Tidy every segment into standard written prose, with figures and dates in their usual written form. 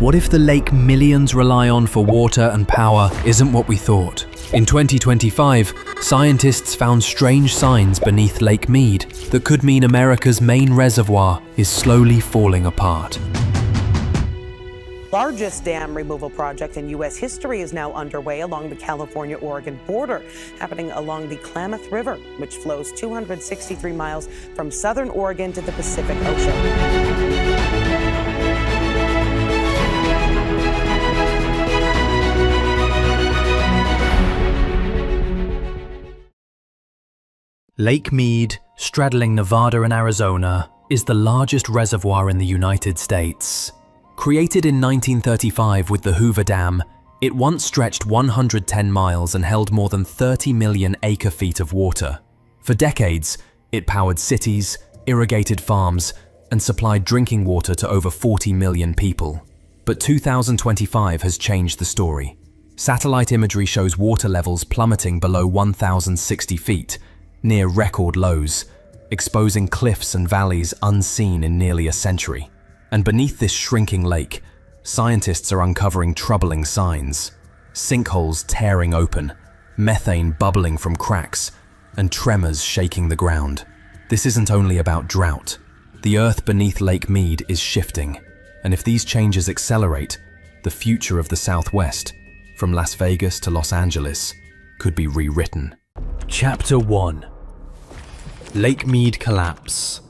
What if the lake millions rely on for water and power isn't what we thought? In 2025, scientists found strange signs beneath Lake Mead that could mean America's main reservoir is slowly falling apart. Largest dam removal project in U.S. history is now underway along the California-Oregon border, happening along the Klamath River, which flows 263 miles from southern Oregon to the Pacific Ocean. Lake Mead, straddling Nevada and Arizona, is the largest reservoir in the United States. Created in 1935 with the Hoover Dam, it once stretched 110 miles and held more than 30 million acre-feet of water. For decades, it powered cities, irrigated farms, and supplied drinking water to over 40 million people. But 2025 has changed the story. Satellite imagery shows water levels plummeting below 1,060 feet, near record lows, exposing cliffs and valleys unseen in nearly a century. And beneath this shrinking lake, scientists are uncovering troubling signs. Sinkholes tearing open, methane bubbling from cracks, and tremors shaking the ground. This isn't only about drought. The earth beneath Lake Mead is shifting, and if these changes accelerate, the future of the Southwest, from Las Vegas to Los Angeles, could be rewritten. Chapter 1. Lake Mead collapse.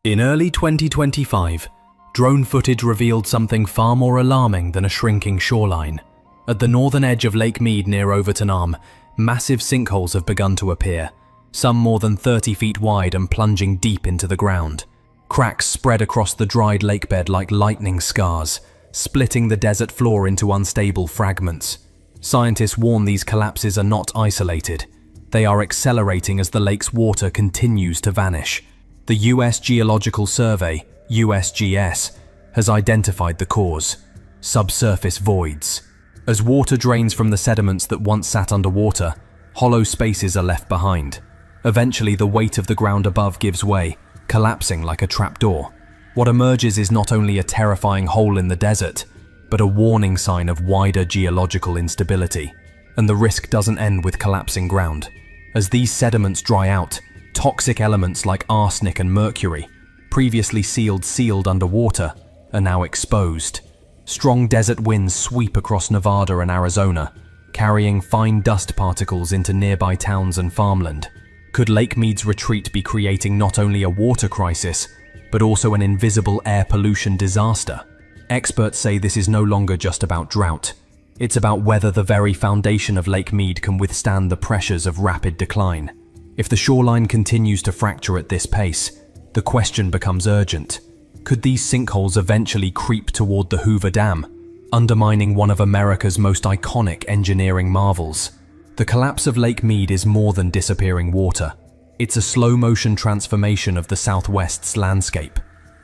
In early 2025, drone footage revealed something far more alarming than a shrinking shoreline. At the northern edge of Lake Mead near Overton Arm, massive sinkholes have begun to appear, some more than 30 feet wide and plunging deep into the ground. Cracks spread across the dried lakebed like lightning scars, splitting the desert floor into unstable fragments. Scientists warn these collapses are not isolated. They are accelerating as the lake's water continues to vanish. The U.S. Geological Survey, USGS, has identified the cause: subsurface voids. As water drains from the sediments that once sat underwater, hollow spaces are left behind. Eventually, the weight of the ground above gives way, collapsing like a trapdoor. What emerges is not only a terrifying hole in the desert, but a warning sign of wider geological instability. And the risk doesn't end with collapsing ground. As these sediments dry out, toxic elements like arsenic and mercury, previously sealed underwater, are now exposed. Strong desert winds sweep across Nevada and Arizona, carrying fine dust particles into nearby towns and farmland. Could Lake Mead's retreat be creating not only a water crisis, but also an invisible air pollution disaster? Experts say this is no longer just about drought. It's about whether the very foundation of Lake Mead can withstand the pressures of rapid decline. If the shoreline continues to fracture at this pace, the question becomes urgent. Could these sinkholes eventually creep toward the Hoover Dam, undermining one of America's most iconic engineering marvels? The collapse of Lake Mead is more than disappearing water. It's a slow-motion transformation of the Southwest's landscape.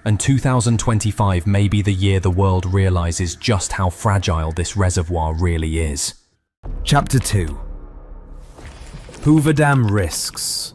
And 2025 may be the year the world realizes just how fragile this reservoir really is. Chapter 2. Hoover Dam Risks.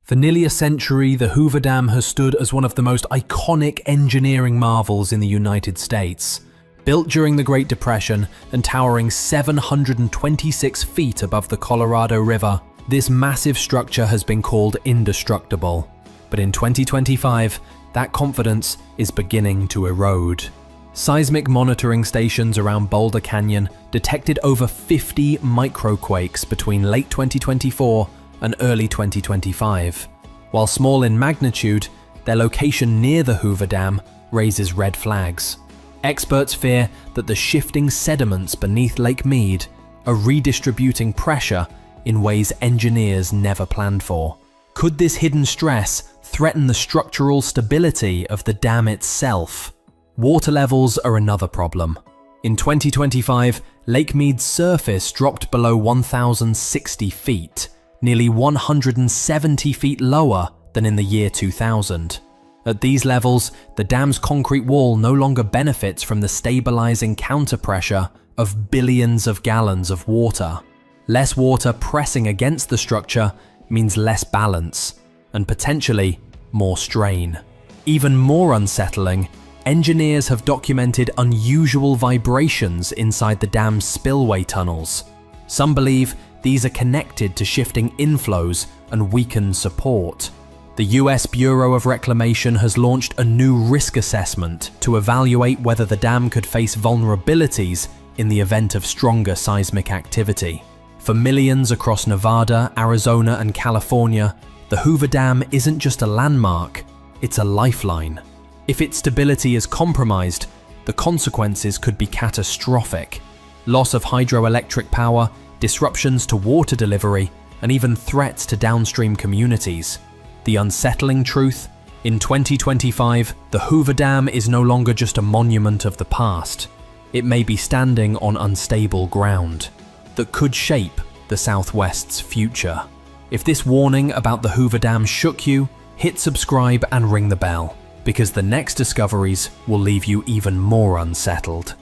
For nearly a century, the Hoover Dam has stood as one of the most iconic engineering marvels in the United States. Built during the Great Depression and towering 726 feet above the Colorado River, this massive structure has been called indestructible. But in 2025, that confidence is beginning to erode. Seismic monitoring stations around Boulder Canyon detected over 50 microquakes between late 2024 and early 2025. While small in magnitude, their location near the Hoover Dam raises red flags. Experts fear that the shifting sediments beneath Lake Mead are redistributing pressure in ways engineers never planned for. Could this hidden stress threaten the structural stability of the dam itself? Water levels are another problem. In 2025, Lake Mead's surface dropped below 1,060 feet, nearly 170 feet lower than in the year 2000. At these levels, the dam's concrete wall no longer benefits from the stabilizing counterpressure of billions of gallons of water. Less water pressing against the structure means less balance, and potentially more strain. Even more unsettling, engineers have documented unusual vibrations inside the dam's spillway tunnels. Some believe these are connected to shifting inflows and weakened support. The US Bureau of Reclamation has launched a new risk assessment to evaluate whether the dam could face vulnerabilities in the event of stronger seismic activity. For millions across Nevada, Arizona, and California, the Hoover Dam isn't just a landmark, it's a lifeline. If its stability is compromised, the consequences could be catastrophic. Loss of hydroelectric power, disruptions to water delivery, and even threats to downstream communities. The unsettling truth? In 2025, the Hoover Dam is no longer just a monument of the past. It may be standing on unstable ground that could shape the Southwest's future. If this warning about the Hoover Dam shook you, hit subscribe and ring the bell, because the next discoveries will leave you even more unsettled.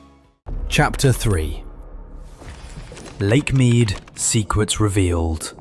Chapter 3. Lake Mead, Secrets Revealed.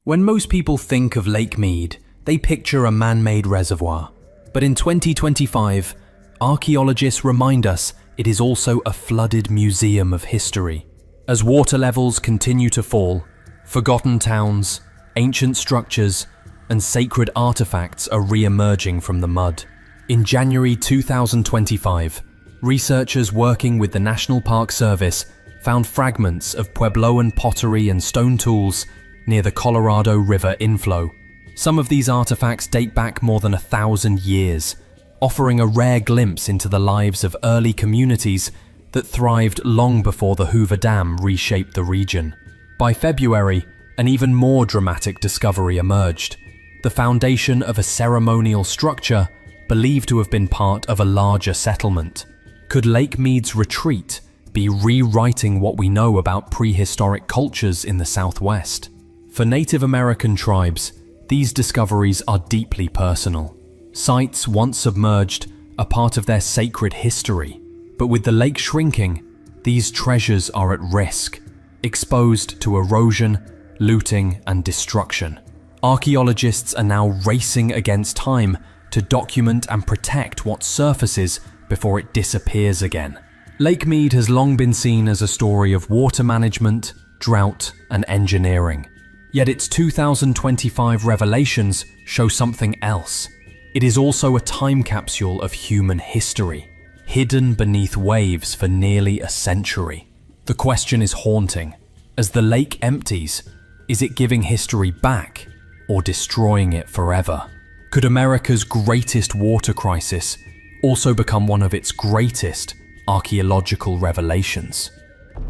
When most people think of Lake Mead, they picture a man-made reservoir. But in 2025, archaeologists remind us it is also a flooded museum of history. As water levels continue to fall, forgotten towns, ancient structures, and sacred artifacts are re-emerging from the mud. In January 2025, researchers working with the National Park Service found fragments of Puebloan pottery and stone tools near the Colorado River inflow. Some of these artifacts date back more than 1,000 years, offering a rare glimpse into the lives of early communities that thrived long before the Hoover Dam reshaped the region. By February, an even more dramatic discovery emerged: the foundation of a ceremonial structure believed to have been part of a larger settlement. Could Lake Mead's retreat be rewriting what we know about prehistoric cultures in the Southwest? For Native American tribes, these discoveries are deeply personal. Sites once submerged are part of their sacred history, but with the lake shrinking, these treasures are at risk, exposed to erosion, looting, and destruction. Archaeologists are now racing against time to document and protect what surfaces before it disappears again. Lake Mead has long been seen as a story of water management, drought, and engineering. Yet its 2025 revelations show something else. It is also a time capsule of human history, hidden beneath waves for nearly a century. The question is haunting. As the lake empties, is it giving history back or destroying it forever? Could America's greatest water crisis also become one of its greatest archaeological revelations?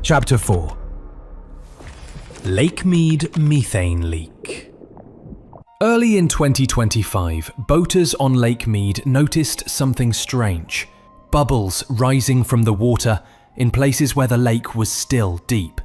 Chapter 4. Lake Mead Methane Leak. Early in 2025, boaters on Lake Mead noticed something strange: bubbles rising from the water in places where the lake was still deep.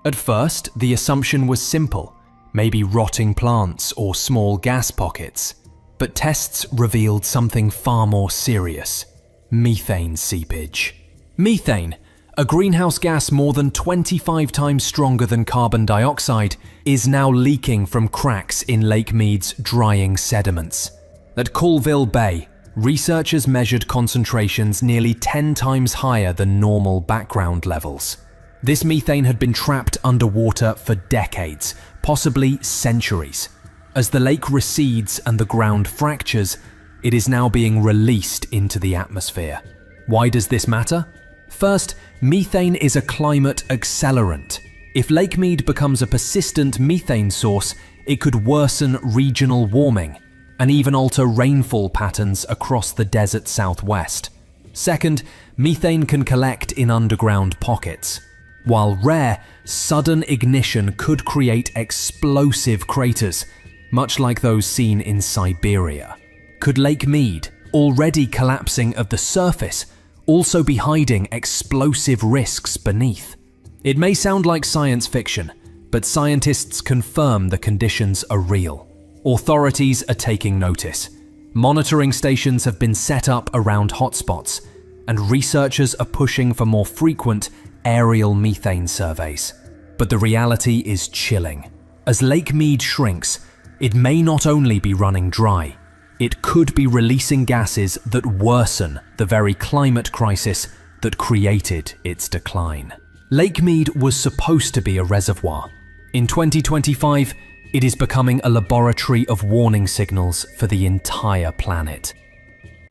At first, the assumption was simple, maybe rotting plants or small gas pockets. But tests revealed something far more serious: methane seepage. Methane, a greenhouse gas more than 25 times stronger than carbon dioxide, is now leaking from cracks in Lake Mead's drying sediments. At Colville Bay, researchers measured concentrations nearly 10 times higher than normal background levels. This methane had been trapped underwater for decades, possibly centuries. As the lake recedes and the ground fractures, it is now being released into the atmosphere. Why does this matter? First, methane is a climate accelerant. If Lake Mead becomes a persistent methane source, it could worsen regional warming and even alter rainfall patterns across the desert Southwest. Second, methane can collect in underground pockets. While rare, sudden ignition could create explosive craters, much like those seen in Siberia. Could Lake Mead, already collapsing at the surface, also be hiding explosive risks beneath? It may sound like science fiction, but scientists confirm the conditions are real. Authorities are taking notice. Monitoring stations have been set up around hotspots, and researchers are pushing for more frequent aerial methane surveys. But the reality is chilling. As Lake Mead shrinks, it may not only be running dry, it could be releasing gases that worsen the very climate crisis that created its decline. Lake Mead was supposed to be a reservoir. In 2025, it is becoming a laboratory of warning signals for the entire planet.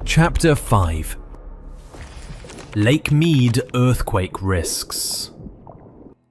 Chapter 5. Lake Mead Earthquake Risks.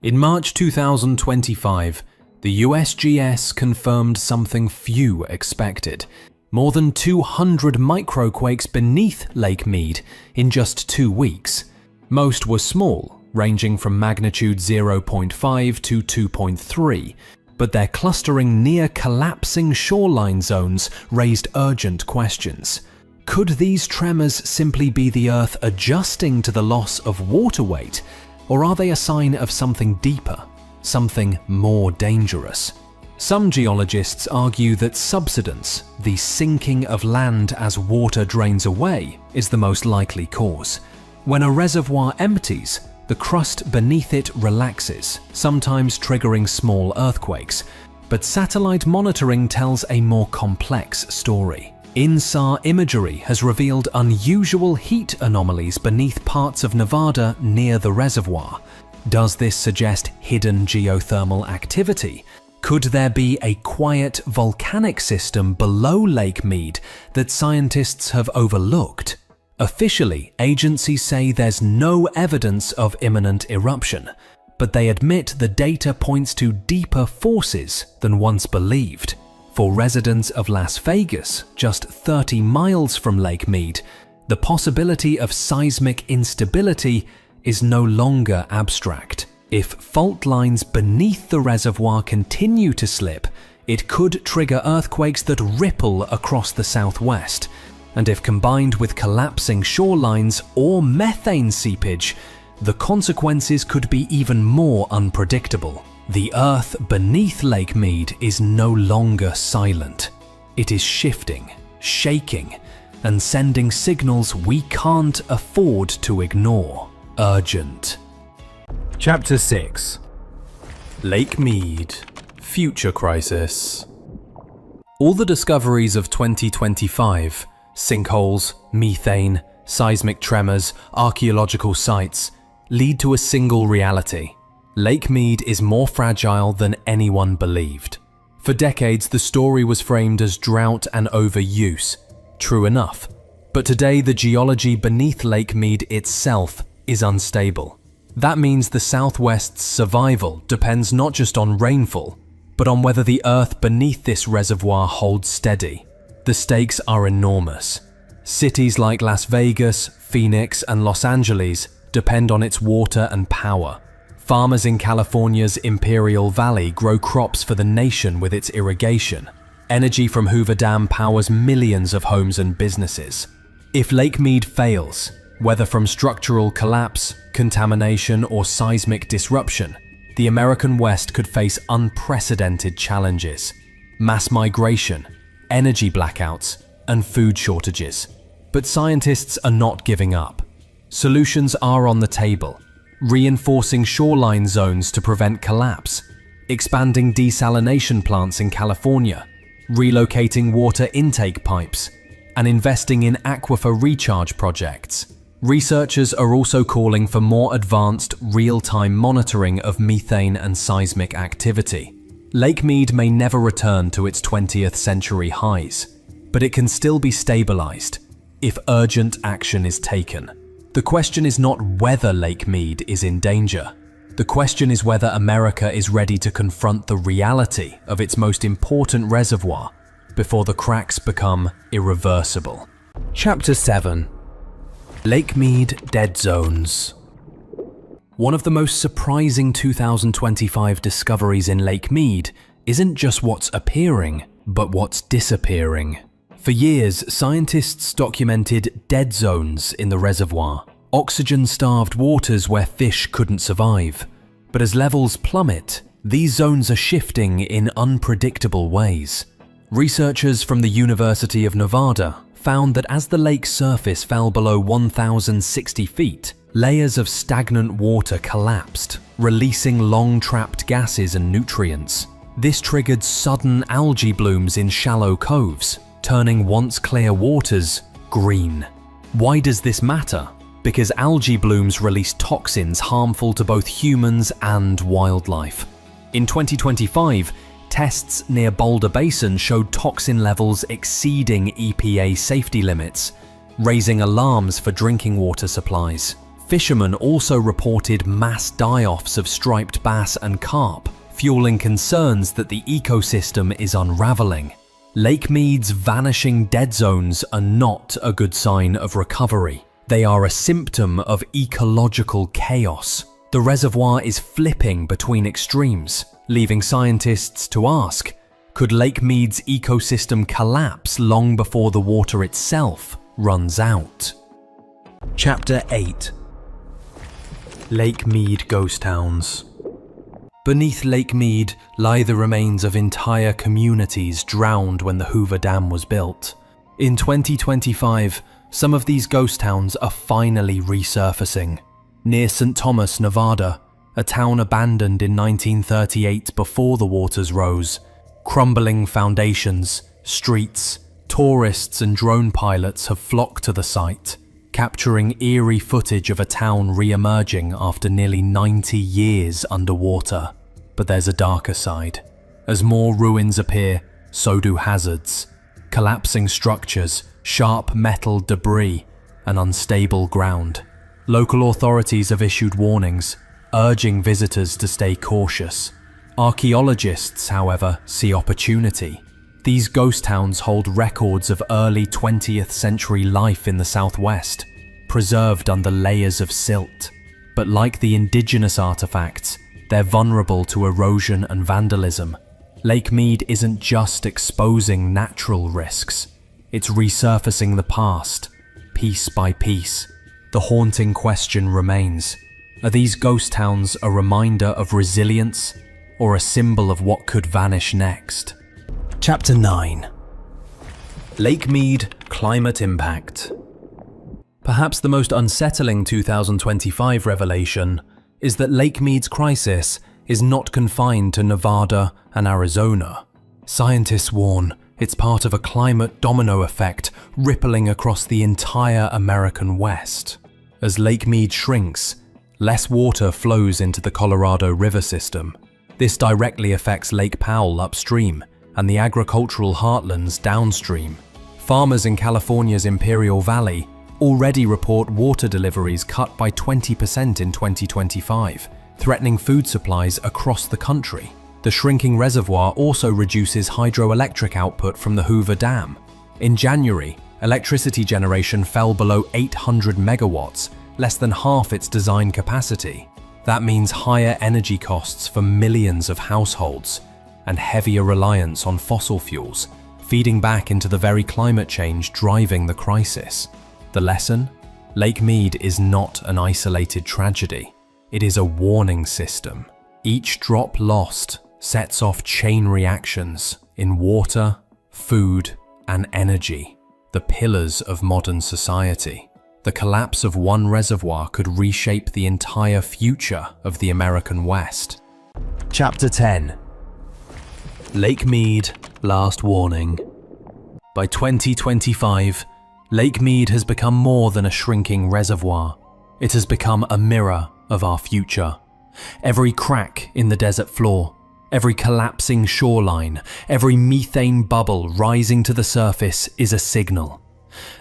In March 2025, the USGS confirmed something few expected: more than 200 microquakes beneath Lake Mead in just 2 weeks. Most were small, ranging from magnitude 0.5 to 2.3, but their clustering near collapsing shoreline zones raised urgent questions. Could these tremors simply be the Earth adjusting to the loss of water weight, or are they a sign of something deeper, something more dangerous? Some geologists argue that subsidence, the sinking of land as water drains away, is the most likely cause. When a reservoir empties, the crust beneath it relaxes, sometimes triggering small earthquakes. But satellite monitoring tells a more complex story. INSAR imagery has revealed unusual heat anomalies beneath parts of Nevada near the reservoir. Does this suggest hidden geothermal activity? Could there be a quiet volcanic system below Lake Mead that scientists have overlooked? Officially, agencies say there's no evidence of imminent eruption, but they admit the data points to deeper forces than once believed. For residents of Las Vegas, just 30 miles from Lake Mead, the possibility of seismic instability is no longer abstract. If fault lines beneath the reservoir continue to slip, it could trigger earthquakes that ripple across the southwest. And if combined with collapsing shorelines or methane seepage, the consequences could be even more unpredictable. The earth beneath Lake Mead is no longer silent. It is shifting, shaking, and sending signals we can't afford to ignore. Urgent. Chapter 6. Lake Mead, Future Crisis. All the discoveries of 2025, sinkholes, methane, seismic tremors, archaeological sites, lead to a single reality. Lake Mead is more fragile than anyone believed. For decades, the story was framed as drought and overuse. True enough. But today, the geology beneath Lake Mead itself is unstable. That means the Southwest's survival depends not just on rainfall, but on whether the earth beneath this reservoir holds steady. The stakes are enormous. Cities like Las Vegas, Phoenix, and Los Angeles depend on its water and power. Farmers in California's Imperial Valley grow crops for the nation with its irrigation. Energy from Hoover Dam powers millions of homes and businesses. If Lake Mead fails, whether from structural collapse, contamination, or seismic disruption, the American West could face unprecedented challenges: mass migration, energy blackouts, and food shortages. But scientists are not giving up. Solutions are on the table: reinforcing shoreline zones to prevent collapse, expanding desalination plants in California, relocating water intake pipes, and investing in aquifer recharge projects. Researchers are also calling for more advanced, real-time monitoring of methane and seismic activity. Lake Mead may never return to its 20th century highs, but it can still be stabilized if urgent action is taken. The question is not whether Lake Mead is in danger. The question is whether America is ready to confront the reality of its most important reservoir before the cracks become irreversible. Chapter 7. Lake Mead Dead Zones. One of the most surprising 2025 discoveries in Lake Mead isn't just what's appearing, but what's disappearing. For years, scientists documented dead zones in the reservoir, oxygen-starved waters where fish couldn't survive. But as levels plummet, these zones are shifting in unpredictable ways. Researchers from the University of Nevada found that as the lake's surface fell below 1,060 feet, layers of stagnant water collapsed, releasing long-trapped gases and nutrients. This triggered sudden algae blooms in shallow coves, turning once clear waters green. Why does this matter? Because algae blooms release toxins harmful to both humans and wildlife. In 2025, tests near Boulder Basin showed toxin levels exceeding EPA safety limits, raising alarms for drinking water supplies. Fishermen also reported mass die-offs of striped bass and carp, fueling concerns that the ecosystem is unraveling. Lake Mead's vanishing dead zones are not a good sign of recovery. They are a symptom of ecological chaos. The reservoir is flipping between extremes, leaving scientists to ask, could Lake Mead's ecosystem collapse long before the water itself runs out? Chapter 8. Lake Mead Ghost Towns. Beneath Lake Mead lie the remains of entire communities drowned when the Hoover Dam was built. In 2025, some of these ghost towns are finally resurfacing. Near St. Thomas, Nevada, a town abandoned in 1938 before the waters rose, crumbling foundations, streets, tourists and drone pilots have flocked to the site, capturing eerie footage of a town re-emerging after nearly 90 years underwater. But there's a darker side. As more ruins appear, so do hazards. Collapsing structures, sharp metal debris, and unstable ground. Local authorities have issued warnings, urging visitors to stay cautious. Archaeologists, however, see opportunity. These ghost towns hold records of early 20th century life in the southwest, preserved under layers of silt. But like the indigenous artifacts, they're vulnerable to erosion and vandalism. Lake Mead isn't just exposing natural risks, it's resurfacing the past, piece by piece. The haunting question remains, are these ghost towns a reminder of resilience or a symbol of what could vanish next? Chapter 9. Lake Mead Climate Impact. Perhaps the most unsettling 2025 revelation is that Lake Mead's crisis is not confined to Nevada and Arizona. Scientists warn it's part of a climate domino effect rippling across the entire American West. As Lake Mead shrinks, less water flows into the Colorado River system. This directly affects Lake Powell upstream and the agricultural heartlands downstream. Farmers in California's Imperial Valley already report water deliveries cut by 20% in 2025, threatening food supplies across the country. The shrinking reservoir also reduces hydroelectric output from the Hoover Dam. In January, electricity generation fell below 800 megawatts, less than half its design capacity. That means higher energy costs for millions of households and heavier reliance on fossil fuels, feeding back into the very climate change driving the crisis. The lesson? Lake Mead is not an isolated tragedy. It is a warning system. Each drop lost sets off chain reactions in water, food, and energy, the pillars of modern society. The collapse of one reservoir could reshape the entire future of the American West. Chapter 10. Lake Mead Last Warning. By 2025, Lake Mead has become more than a shrinking reservoir. It has become a mirror of our future. Every crack in the desert floor, every collapsing shoreline, every methane bubble rising to the surface is a signal.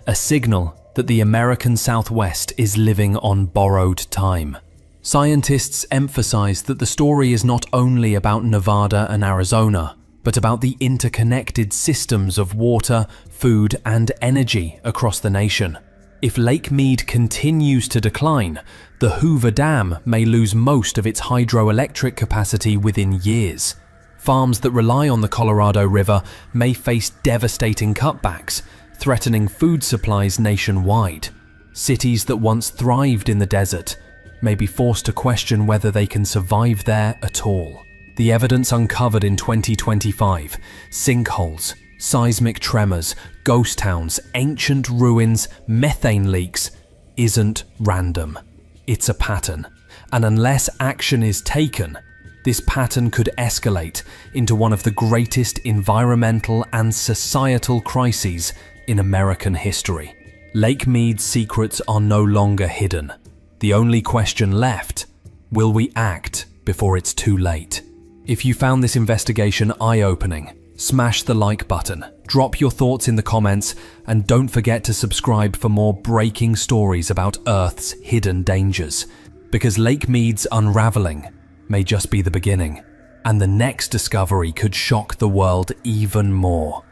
A signal that the American Southwest is living on borrowed time. Scientists emphasize that the story is not only about Nevada and Arizona, but about the interconnected systems of water, food, and energy across the nation. If Lake Mead continues to decline, the Hoover Dam may lose most of its hydroelectric capacity within years. Farms that rely on the Colorado River may face devastating cutbacks, threatening food supplies nationwide. Cities that once thrived in the desert may be forced to question whether they can survive there at all. The evidence uncovered in 2025, sinkholes, seismic tremors, ghost towns, ancient ruins, methane leaks, isn't random. It's a pattern, and unless action is taken, this pattern could escalate into one of the greatest environmental and societal crises in American history. Lake Mead's secrets are no longer hidden. The only question left: will we act before it's too late? If you found this investigation eye-opening, smash the like button, drop your thoughts in the comments, and don't forget to subscribe for more breaking stories about Earth's hidden dangers. Because Lake Mead's unraveling may just be the beginning, and the next discovery could shock the world even more.